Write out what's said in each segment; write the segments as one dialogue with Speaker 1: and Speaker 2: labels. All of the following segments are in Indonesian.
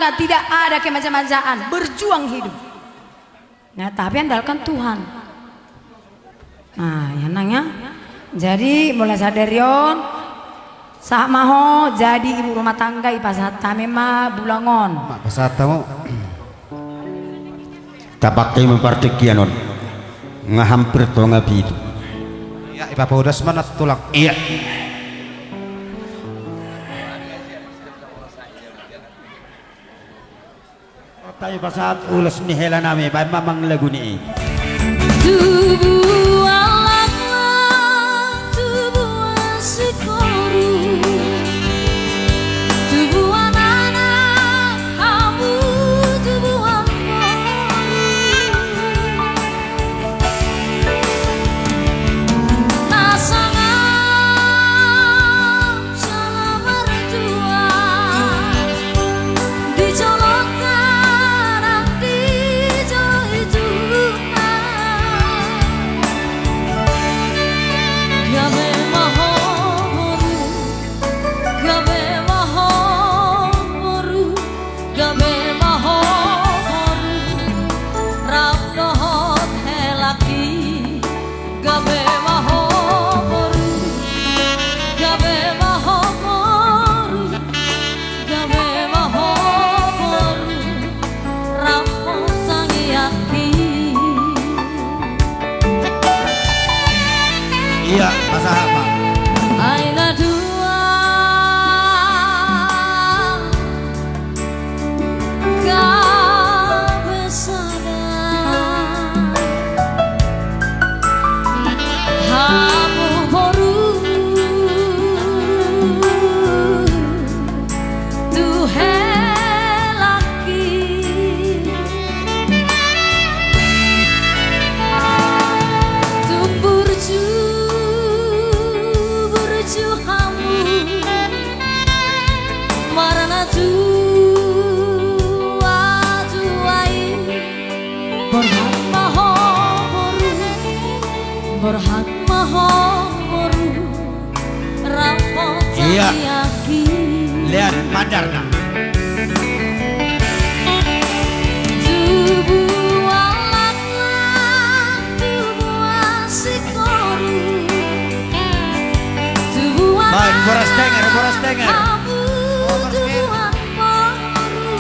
Speaker 1: Anda tidak ada kemajaan-majaan, berjuang hidup. Nah, tapi andalkan Tuhan. Nah, ya nang ya. Jadi mulai sadarion sak maho jadi ibu rumah tangga ipasata mema bulangon.
Speaker 2: Mak pasata mo. Tapakai mempartikianon. Ngahampir to ngabidu.
Speaker 3: Ya, ipapaudas man at tulang.
Speaker 2: Iya. Tayo pasat ulas ni hela nami pa mamang lagu ni.
Speaker 4: Tubuh alatlah, tubuh asikoru, tubuh anak kamu, tubuh amoru. Nasangan salah mertua, dicolokkan dijolok itu. Gabe mahoru, gabe mahoru, gabe mahoru, rabdohot helaki. Gabe mahoru, gabe mahoru, gabe mahoru, rabdohot sangyaki.
Speaker 2: Iya, pasah Mak.
Speaker 4: Aina dua kebesaran hamu boru tuhe laki tumbur burju hamu marana tuai berhak maho boru rapot
Speaker 2: Iya.
Speaker 4: yaki
Speaker 2: Lihat padar nak.
Speaker 4: tubuh alatlah tubuh asikoru tubuh
Speaker 2: Baik, boras
Speaker 4: anak
Speaker 2: denger.
Speaker 4: kamu tubuh amoru.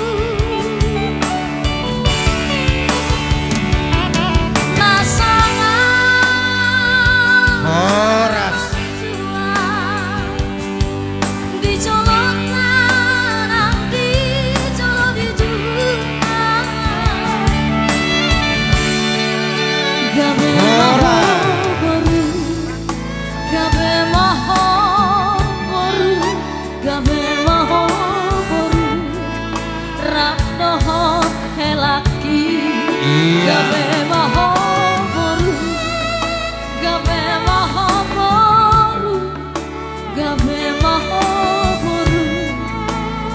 Speaker 4: Nasangan
Speaker 2: Boras.
Speaker 4: dicolokkan dicolok dijual. Gabe maho boru, gabe maho boru, gabe maho boru, rabdohot helaki.
Speaker 2: Iya.
Speaker 4: Gabe maho boru, gabe maho boru, gabe maho boru,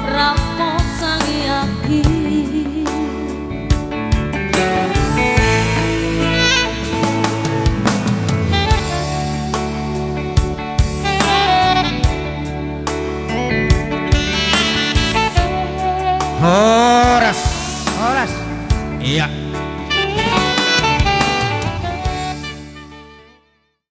Speaker 4: rapot sangyaki.
Speaker 2: Boras.
Speaker 3: Oras.
Speaker 2: Iya.